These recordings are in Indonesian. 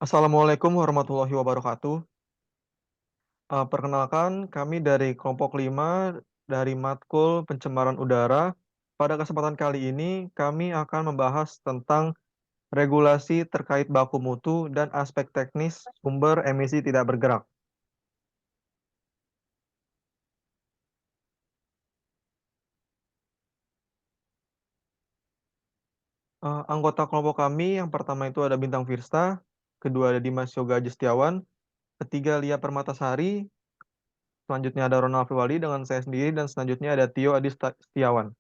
Assalamualaikum warahmatullahi wabarakatuh. Perkenalkan kami dari kelompok 5 dari matkul pencemaran udara. Pada kesempatan kali ini kami akan membahas tentang regulasi terkait baku mutu dan aspek teknis sumber emisi tidak bergerak. Anggota kelompok kami yang pertama itu ada Bintang Firsta, kedua ada Dimas Yoga Ajistiawan, ketiga Lia Permatasari, selanjutnya ada Ronald Firwali dengan saya sendiri, dan selanjutnya ada Tio Adi Setiawan.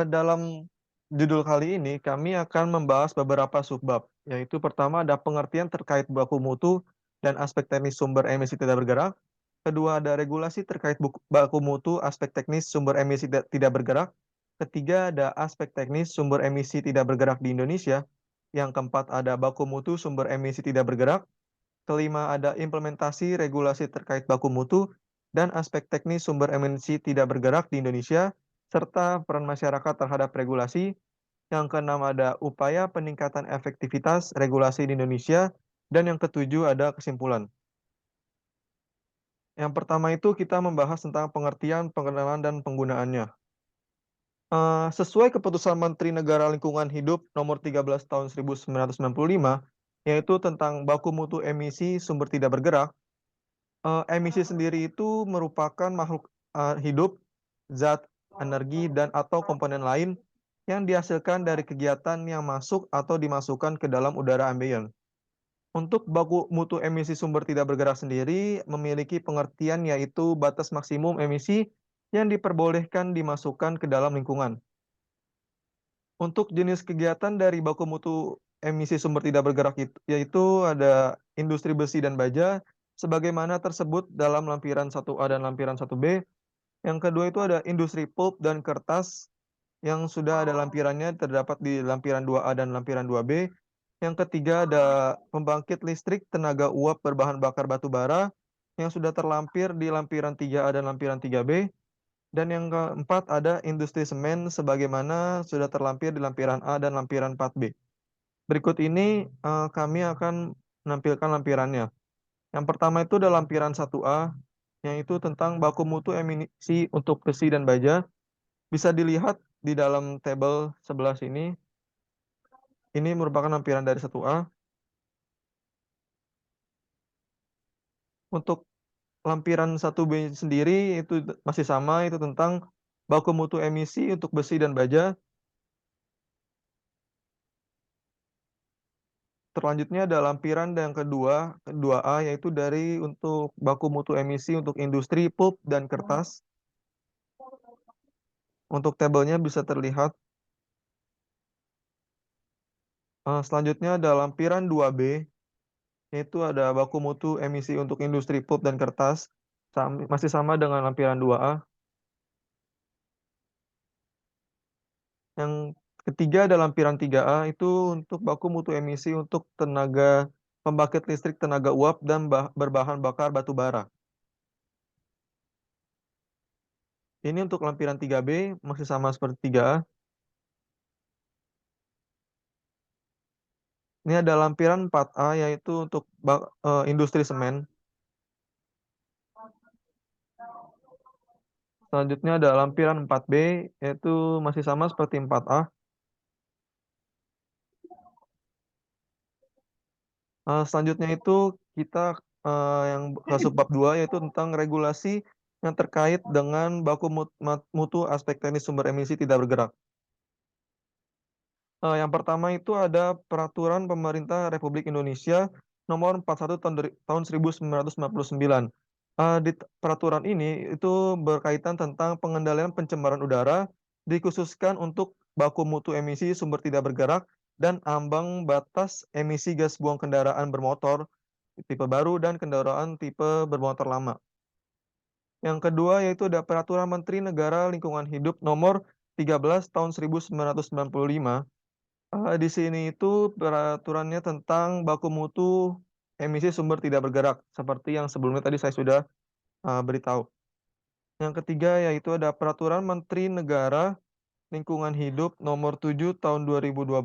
Dalam judul kali ini kami akan membahas beberapa subbab, yaitu pertama ada pengertian terkait baku mutu dan aspek teknis sumber emisi tidak bergerak. Kedua ada regulasi terkait baku mutu, aspek teknis sumber emisi tidak bergerak. Ketiga ada aspek teknis sumber emisi tidak bergerak di Indonesia. Yang keempat ada baku mutu sumber emisi tidak bergerak. Kelima ada implementasi regulasi terkait baku mutu dan aspek teknis sumber emisi tidak bergerak di Indonesia, serta peran masyarakat terhadap regulasi. Yang keenam ada upaya peningkatan efektivitas regulasi di Indonesia. Dan yang ketujuh ada kesimpulan. Yang pertama itu kita membahas tentang pengertian, pengenalan, dan penggunaannya. Sesuai keputusan Menteri Negara Lingkungan Hidup nomor 13 tahun 1995, yaitu tentang baku mutu emisi sumber tidak bergerak. Emisi sendiri itu merupakan makhluk hidup, zat, energi, dan atau komponen lain yang dihasilkan dari kegiatan yang masuk atau dimasukkan ke dalam udara ambien. Untuk baku mutu emisi sumber tidak bergerak sendiri memiliki pengertian yaitu batas maksimum emisi yang diperbolehkan dimasukkan ke dalam lingkungan. Untuk jenis kegiatan dari baku mutu emisi sumber tidak bergerak yaitu ada industri besi dan baja, sebagaimana tersebut dalam lampiran 1A dan lampiran 1B. Yang kedua itu ada industri pulp dan kertas, yang sudah ada lampirannya terdapat di lampiran 2A dan lampiran 2B. Yang ketiga ada pembangkit listrik tenaga uap berbahan bakar batu bara, yang sudah terlampir di lampiran 3A dan lampiran 3B. Dan yang keempat ada industri semen sebagaimana sudah terlampir di lampiran A dan lampiran 4B. Berikut ini kami akan menampilkan lampirannya. Yang pertama itu ada lampiran 1A, yaitu tentang baku mutu emisi untuk besi dan baja. Bisa dilihat di dalam tabel sebelah sini. Ini merupakan lampiran dari 1A. Untuk lampiran 1B sendiri itu masih sama, itu tentang baku mutu emisi untuk besi dan baja. Selanjutnya ada lampiran yang kedua, 2A, yaitu dari untuk baku mutu emisi untuk industri pulp dan kertas. Untuk tabelnya bisa terlihat. Selanjutnya ada lampiran 2B, yaitu ada baku mutu emisi untuk industri pulp dan kertas. Masih sama dengan lampiran 2A. Yang ketiga ada lampiran 3A, itu untuk baku mutu emisi untuk tenaga pembangkit listrik tenaga uap dan berbahan bakar batu bara. Ini untuk lampiran 3B masih sama seperti 3A. Ini ada lampiran 4A, yaitu untuk industri semen. Selanjutnya ada lampiran 4B, yaitu masih sama seperti 4A. Selanjutnya itu kita yang ke subbab 2, yaitu tentang regulasi yang terkait dengan baku mutu aspek teknis sumber emisi tidak bergerak. Yang pertama itu ada Peraturan Pemerintah Republik Indonesia Nomor 41 tahun 1999. Di peraturan ini itu berkaitan tentang pengendalian pencemaran udara, dikhususkan untuk baku mutu emisi sumber tidak bergerak dan ambang batas emisi gas buang kendaraan bermotor tipe baru dan kendaraan tipe bermotor lama. Yang kedua yaitu ada Peraturan Menteri Negara Lingkungan Hidup Nomor 13 tahun 1995. Di sini itu peraturannya tentang baku mutu emisi sumber tidak bergerak, seperti yang sebelumnya tadi saya sudah beritahu. Yang ketiga yaitu ada Peraturan Menteri Negara Lingkungan Hidup Nomor 7 tahun 2012.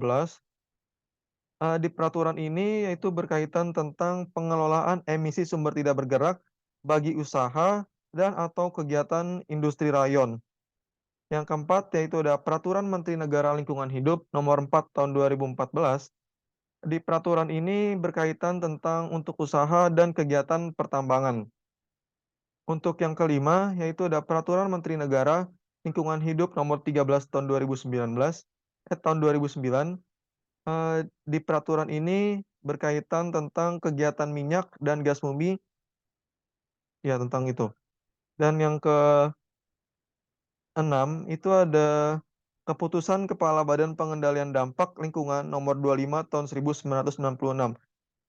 Di peraturan ini yaitu berkaitan tentang pengelolaan emisi sumber tidak bergerak bagi usaha dan atau kegiatan industri rayon. Yang keempat yaitu ada Peraturan Menteri Negara Lingkungan Hidup Nomor 4 Tahun 2014. Di peraturan ini berkaitan tentang untuk usaha dan kegiatan pertambangan. Untuk yang kelima yaitu ada Peraturan Menteri Negara Lingkungan Hidup Nomor 13 Tahun 2019, tahun 2009. Di peraturan ini berkaitan tentang kegiatan minyak dan gas bumi, ya tentang itu. Dan yang keenam itu ada Keputusan Kepala Badan Pengendalian Dampak Lingkungan Nomor 25 Tahun 1996.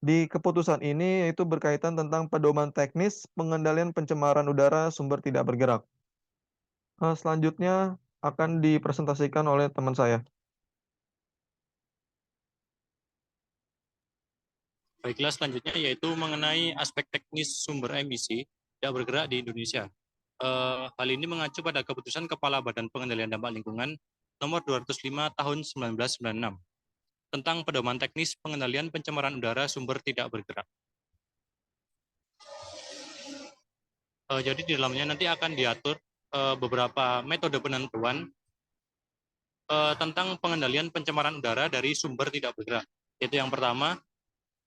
Di keputusan ini yaitu berkaitan tentang pedoman teknis pengendalian pencemaran udara sumber tidak bergerak. Selanjutnya akan dipresentasikan oleh teman saya. Baiklah, selanjutnya yaitu mengenai aspek teknis sumber emisi tidak bergerak di Indonesia. Hal ini mengacu pada keputusan Kepala Badan Pengendalian Dampak Lingkungan Nomor 205 Tahun 1996 tentang pedoman teknis pengendalian pencemaran udara sumber tidak bergerak. Jadi di dalamnya nanti akan diatur beberapa metode penentuan tentang pengendalian pencemaran udara dari sumber tidak bergerak. Yaitu yang pertama,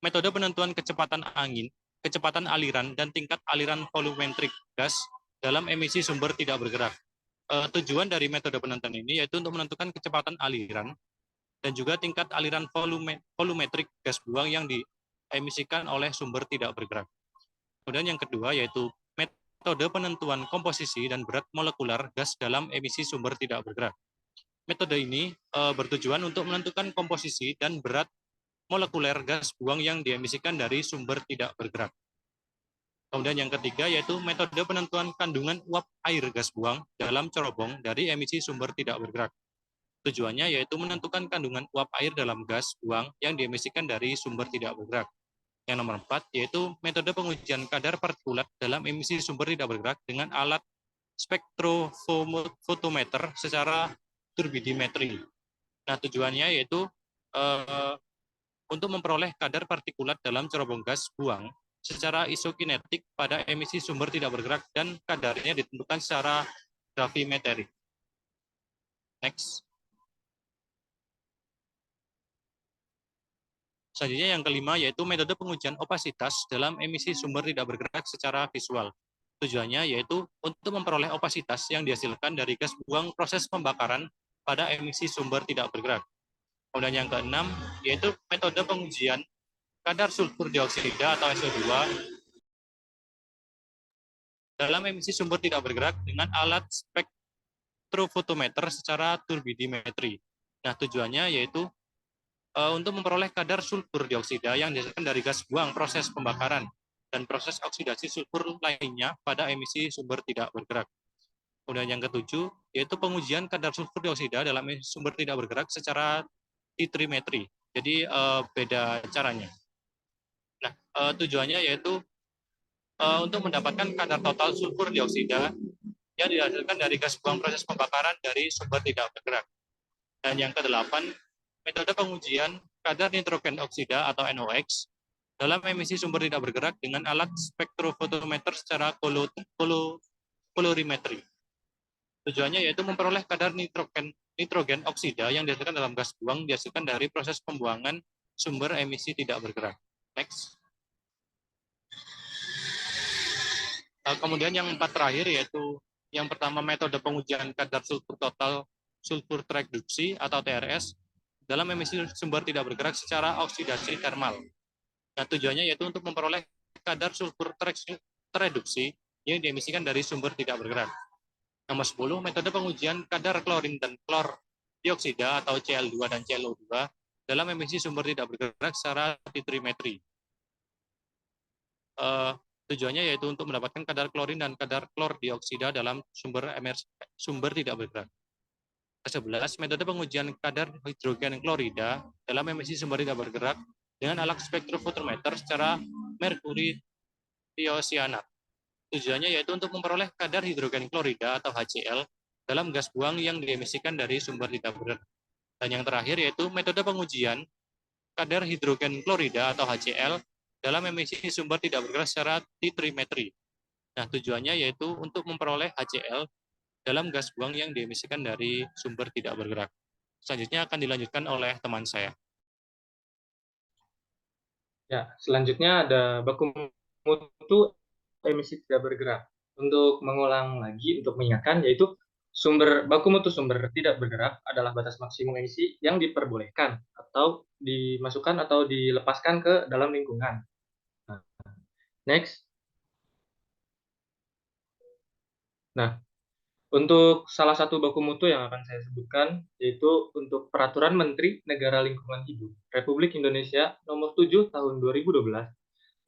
metode penentuan kecepatan angin, kecepatan aliran, dan tingkat aliran volumetrik gas dalam emisi sumber tidak bergerak. Tujuan dari metode penentuan ini yaitu untuk menentukan kecepatan aliran dan juga tingkat aliran volumetrik gas buang yang diemisikan oleh sumber tidak bergerak. Kemudian yang kedua yaitu metode penentuan komposisi dan berat molekular gas dalam emisi sumber tidak bergerak. Metode ini bertujuan untuk menentukan komposisi dan berat molekuler gas buang yang diemisikan dari sumber tidak bergerak. Kemudian yang ketiga yaitu metode penentuan kandungan uap air gas buang dalam cerobong dari emisi sumber tidak bergerak. Tujuannya yaitu menentukan kandungan uap air dalam gas buang yang diemisikan dari sumber tidak bergerak. Yang nomor 4 yaitu metode pengujian kadar partikulat dalam emisi sumber tidak bergerak dengan alat spektrofotometer secara turbidimetri. Nah, tujuannya yaitu untuk memperoleh kadar partikulat dalam cerobong gas buang secara isokinetik pada emisi sumber tidak bergerak dan kadarnya ditentukan secara gravimetri. Next. Selanjutnya yang kelima yaitu metode pengujian opasitas dalam emisi sumber tidak bergerak secara visual. Tujuannya yaitu untuk memperoleh opasitas yang dihasilkan dari gas buang proses pembakaran pada emisi sumber tidak bergerak. Kemudian yang keenam yaitu metode pengujian kadar sulfur dioksida atau SO2 dalam emisi sumber tidak bergerak dengan alat spektrofotometer secara turbidimetri. Nah, tujuannya yaitu untuk memperoleh kadar sulfur dioksida yang dihasilkan dari gas buang proses pembakaran dan proses oksidasi sulfur lainnya pada emisi sumber tidak bergerak. Kemudian yang ketujuh yaitu pengujian kadar sulfur dioksida dalam emisi sumber tidak bergerak secara titrimetri. Jadi beda caranya. Nah, tujuannya yaitu untuk mendapatkan kadar total sulfur dioksida yang dihasilkan dari gas buang proses pembakaran dari sumber tidak bergerak. Dan yang kedelapan, metode pengujian kadar nitrogen oksida atau NOx dalam emisi sumber tidak bergerak dengan alat spektrofotometer secara kolorimetri. Tujuannya yaitu memperoleh kadar nitrogen oksida yang dihasilkan dalam gas buang dihasilkan dari proses pembuangan sumber emisi tidak bergerak. Next. Kemudian yang empat terakhir yaitu yang pertama metode pengujian kadar sulfur total sulfur tereduksi atau TRS dalam emisi sumber tidak bergerak secara oksidasi termal. Nah, tujuannya yaitu untuk memperoleh kadar sulfur tereduksi yang diemisikan dari sumber tidak bergerak. Nomor 10, metode pengujian kadar klorin dan klor dioksida atau Cl2 dan ClO2 dalam emisi sumber tidak bergerak secara titrimetri. Tujuannya yaitu untuk mendapatkan kadar klorin dan kadar klor dioksida dalam sumber tidak bergerak. Ke-11, metode pengujian kadar hidrogen klorida dalam emisi sumber tidak bergerak dengan alat spektrofotometer secara merkuri thiocyanat. Tujuannya yaitu untuk memperoleh kadar hidrogen klorida atau HCl dalam gas buang yang diemisikan dari sumber tidak bergerak. Dan yang terakhir yaitu metode pengujian kadar hidrogen klorida atau HCl dalam emisi sumber tidak bergerak secara titrimetri. Nah, tujuannya yaitu untuk memperoleh HCl dalam gas buang yang diemisikan dari sumber tidak bergerak. Selanjutnya akan dilanjutkan oleh teman saya. Ya, selanjutnya ada baku mutu emisi tidak bergerak. Untuk mengulang lagi, untuk mengingatkan, yaitu baku mutu sumber tidak bergerak adalah batas maksimum emisi yang diperbolehkan atau dimasukkan atau dilepaskan ke dalam lingkungan. Nah, next. Nah, untuk salah satu baku mutu yang akan saya sebutkan, yaitu untuk Peraturan Menteri Negara Lingkungan Hidup Republik Indonesia Nomor 7 Tahun 2012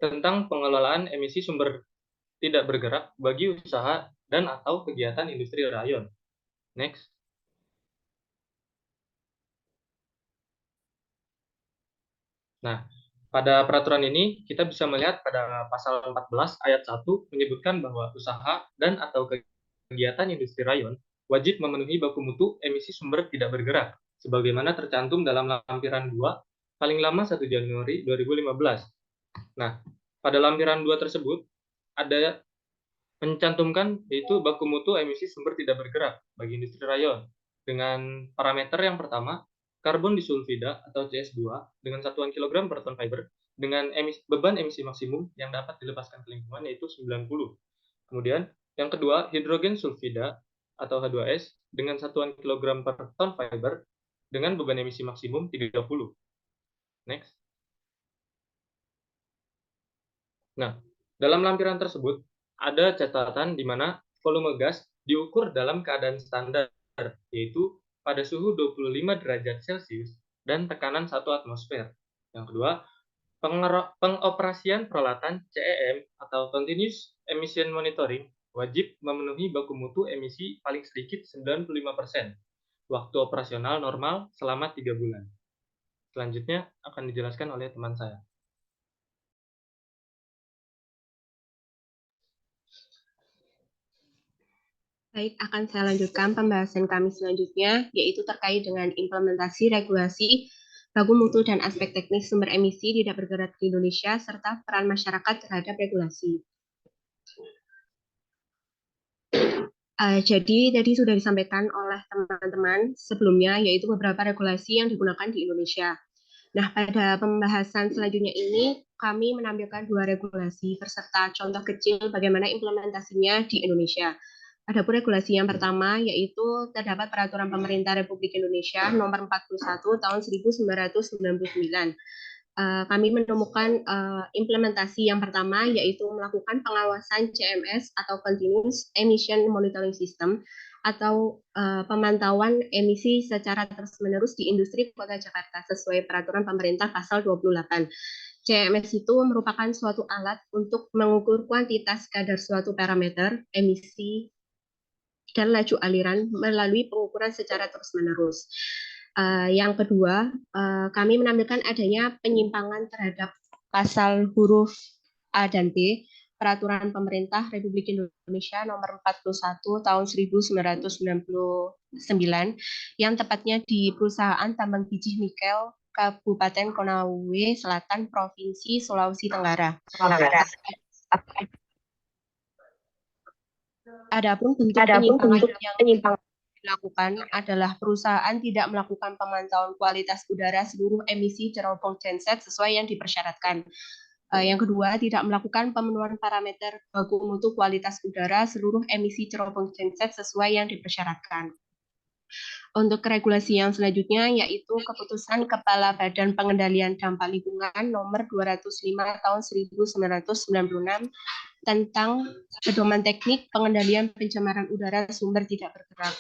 tentang pengelolaan emisi sumber tidak bergerak bagi usaha dan atau kegiatan industri rayon. Next. Nah, pada peraturan ini kita bisa melihat pada pasal 14 ayat 1 menyebutkan bahwa usaha dan atau kegiatan industri rayon wajib memenuhi baku mutu emisi sumber tidak bergerak sebagaimana tercantum dalam lampiran 2 paling lama 1 Januari 2015. Nah, pada lampiran 2 tersebut ada mencantumkan yaitu baku mutu emisi sumber tidak bergerak bagi industri rayon dengan parameter yang pertama karbon disulfida atau CS2 dengan satuan kilogram per ton fiber dengan beban emisi maksimum yang dapat dilepaskan ke lingkungan yaitu 90. Kemudian yang kedua hidrogen sulfida atau H2S dengan satuan kilogram per ton fiber dengan beban emisi maksimum 30. Next. Nah, dalam lampiran tersebut ada catatan di mana volume gas diukur dalam keadaan standar, yaitu pada suhu 25 derajat Celcius dan tekanan 1 atmosfer. Yang kedua, pengoperasian peralatan CEM atau Continuous Emission Monitoring wajib memenuhi baku mutu emisi paling sedikit 95%. Waktu operasional normal selama 3 bulan. Selanjutnya akan dijelaskan oleh teman saya. Baik, akan saya lanjutkan pembahasan kami selanjutnya, yaitu terkait dengan implementasi regulasi baku mutu dan aspek teknis sumber emisi tidak bergerak di Indonesia, serta peran masyarakat terhadap regulasi. Jadi tadi sudah disampaikan oleh teman-teman sebelumnya, yaitu beberapa regulasi yang digunakan di Indonesia. Nah, pada pembahasan selanjutnya ini, kami menampilkan 2 regulasi beserta contoh kecil bagaimana implementasinya di Indonesia. Adapun regulasi yang pertama yaitu terdapat Peraturan Pemerintah Republik Indonesia Nomor 41 Tahun 1999. Kami menemukan implementasi yang pertama yaitu melakukan pengawasan CMS atau Continuous Emission Monitoring System atau pemantauan emisi secara terus-menerus di industri Kota Jakarta sesuai Peraturan Pemerintah Pasal 28. CMS itu merupakan suatu alat untuk mengukur kuantitas kadar suatu parameter emisi dan laju aliran melalui pengukuran secara terus-menerus. Yang kedua, kami menampilkan adanya penyimpangan terhadap pasal huruf A dan B Peraturan Pemerintah Republik Indonesia Nomor 41 Tahun 1999 yang tepatnya di Perusahaan Tambang Biji Nikel Kabupaten Konawe Selatan Provinsi Sulawesi Tenggara. Adapun bentuk penyimpangan yang dilakukan adalah perusahaan tidak melakukan pemantauan kualitas udara seluruh emisi cerobong genset sesuai yang dipersyaratkan. Yang kedua, tidak melakukan pemenuhan parameter baku mutu kualitas udara seluruh emisi cerobong genset sesuai yang dipersyaratkan. Untuk regulasi yang selanjutnya yaitu Keputusan Kepala Badan Pengendalian Dampak Lingkungan Nomor 205 Tahun 1996 tentang pedoman teknik pengendalian pencemaran udara sumber tidak bergerak.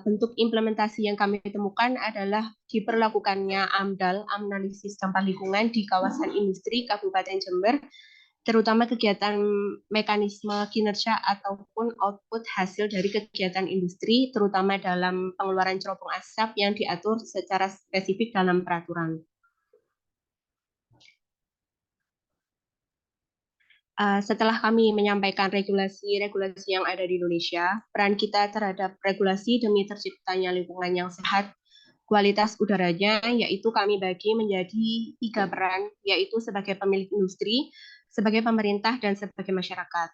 Bentuk implementasi yang kami temukan adalah diperlakukannya AMDAL, analisis dampak lingkungan di kawasan industri Kabupaten Jember, terutama kegiatan mekanisme kinerja ataupun output hasil dari kegiatan industri, terutama dalam pengeluaran cerobong asap yang diatur secara spesifik dalam peraturan. Setelah kami menyampaikan regulasi-regulasi yang ada di Indonesia, peran kita terhadap regulasi demi terciptanya lingkungan yang sehat kualitas udaranya, yaitu kami bagi menjadi 3 peran, yaitu sebagai pemilik industri, sebagai pemerintah, dan sebagai masyarakat.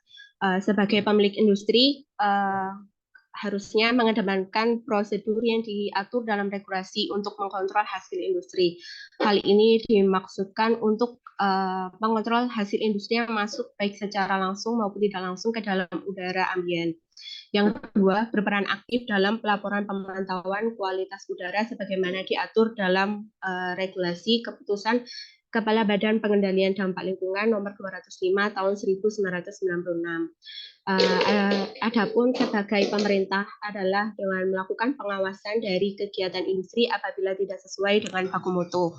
Sebagai pemilik industri, harusnya mengedepankan prosedur yang diatur dalam regulasi untuk mengontrol hasil industri. Hal ini dimaksudkan untuk mengontrol hasil industri yang masuk baik secara langsung maupun tidak langsung ke dalam udara ambien. Yang kedua, berperan aktif dalam pelaporan pemantauan kualitas udara sebagaimana diatur dalam regulasi keputusan Kepala Badan Pengendalian Dampak Lingkungan nomor 205 tahun 1996. Adapun sebagai pemerintah adalah dengan melakukan pengawasan dari kegiatan industri apabila tidak sesuai dengan baku mutu.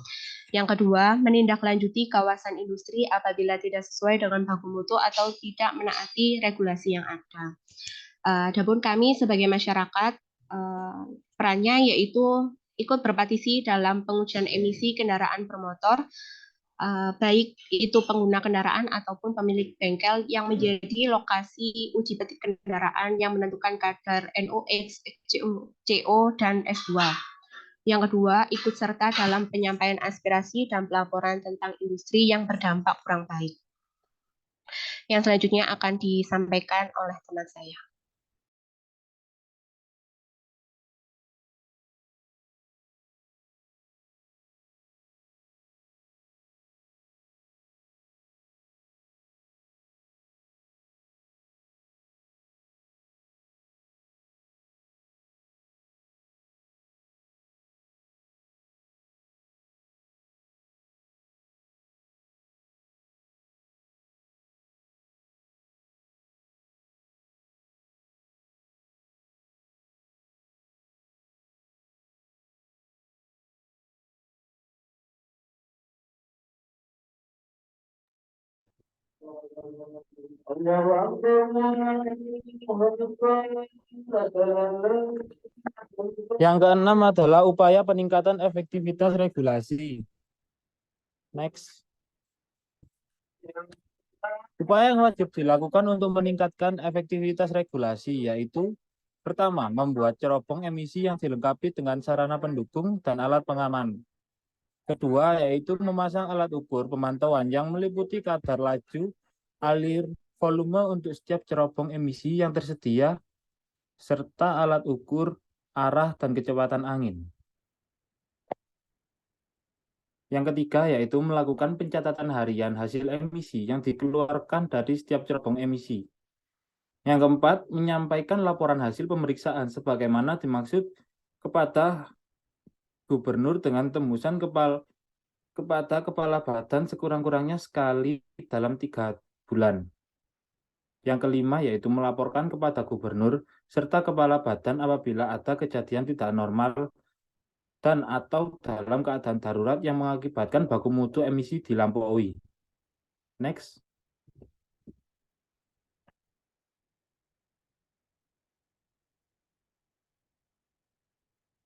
Yang kedua, menindaklanjuti kawasan industri apabila tidak sesuai dengan baku mutu atau tidak menaati regulasi yang ada. Adapun kami sebagai masyarakat, perannya yaitu ikut berpartisi dalam pengujian emisi kendaraan bermotor, baik itu pengguna kendaraan ataupun pemilik bengkel yang menjadi lokasi uji petik kendaraan yang menentukan kadar NOx, CO, dan S2. Yang kedua, ikut serta dalam penyampaian aspirasi dan pelaporan tentang industri yang berdampak kurang baik. Yang selanjutnya akan disampaikan oleh teman saya. Yang keenam adalah upaya peningkatan efektivitas regulasi. Next. Upaya yang wajib dilakukan untuk meningkatkan efektivitas regulasi yaitu pertama, membuat cerobong emisi yang dilengkapi dengan sarana pendukung dan alat pengaman. Kedua, yaitu memasang alat ukur pemantauan yang meliputi kadar laju, alir, volume untuk setiap cerobong emisi yang tersedia, serta alat ukur arah dan kecepatan angin. Yang ketiga, yaitu melakukan pencatatan harian hasil emisi yang dikeluarkan dari setiap cerobong emisi. Yang keempat, menyampaikan laporan hasil pemeriksaan sebagaimana dimaksud kepada gubernur dengan tembusan kepada kepala badan sekurang-kurangnya sekali dalam 3 bulan. Yang kelima, yaitu melaporkan kepada gubernur serta kepala badan apabila ada kejadian tidak normal dan atau dalam keadaan darurat yang mengakibatkan baku mutu emisi dilampaui. Next.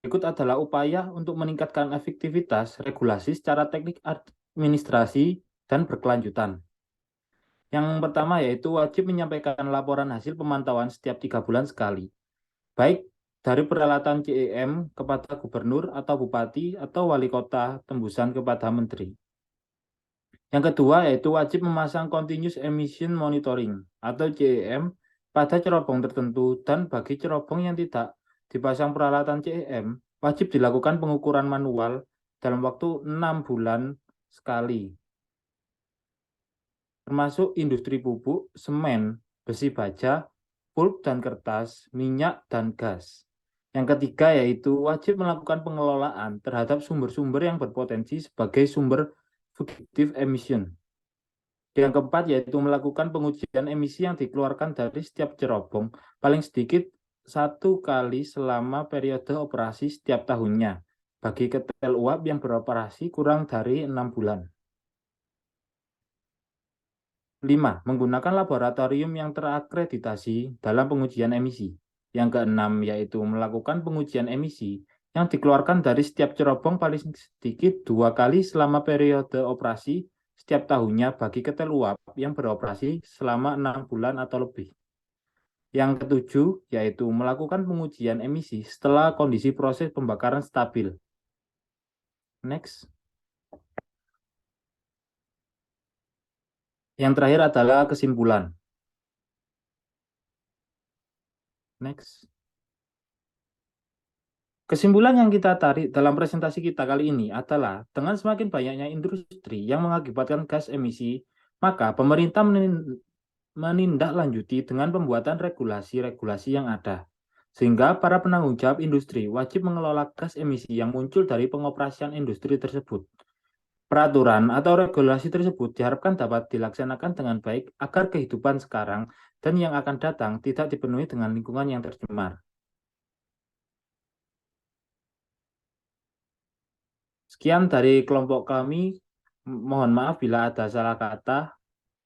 Berikut adalah upaya untuk meningkatkan efektivitas regulasi secara teknik administrasi dan berkelanjutan. Yang pertama yaitu wajib menyampaikan laporan hasil pemantauan setiap 3 bulan sekali, baik dari peralatan CEM kepada gubernur atau bupati atau wali kota tembusan kepada menteri. Yang kedua yaitu wajib memasang Continuous Emission Monitoring atau CEM pada cerobong tertentu dan bagi cerobong yang tidak dipasang peralatan CEM, wajib dilakukan pengukuran manual dalam waktu 6 bulan sekali. Termasuk industri pupuk, semen, besi baja, pulp dan kertas, minyak dan gas. Yang ketiga yaitu wajib melakukan pengelolaan terhadap sumber-sumber yang berpotensi sebagai sumber fugitive emission. Yang keempat yaitu melakukan pengujian emisi yang dikeluarkan dari setiap cerobong paling sedikit 1 kali selama periode operasi setiap tahunnya bagi ketel uap yang beroperasi kurang dari 6 bulan. 5. Menggunakan laboratorium yang terakreditasi dalam pengujian emisi. Yang keenam yaitu melakukan pengujian emisi yang dikeluarkan dari setiap cerobong paling sedikit 2 kali selama periode operasi setiap tahunnya bagi ketel uap yang beroperasi selama 6 bulan atau lebih. Yang ketujuh, yaitu melakukan pengujian emisi setelah kondisi proses pembakaran stabil Next. Yang terakhir adalah kesimpulan. Next. Kesimpulan yang kita tarik dalam presentasi kita kali ini adalah dengan semakin banyaknya industri yang mengakibatkan gas emisi, maka pemerintah menindaklanjuti dengan pembuatan regulasi-regulasi yang ada. Sehingga para penanggung jawab industri wajib mengelola gas emisi yang muncul dari pengoperasian industri tersebut. Peraturan atau regulasi tersebut diharapkan dapat dilaksanakan dengan baik agar kehidupan sekarang dan yang akan datang tidak dipenuhi dengan lingkungan yang tercemar. Sekian dari kelompok kami. Mohon maaf bila ada salah kata.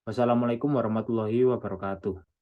Wassalamualaikum warahmatullahi wabarakatuh.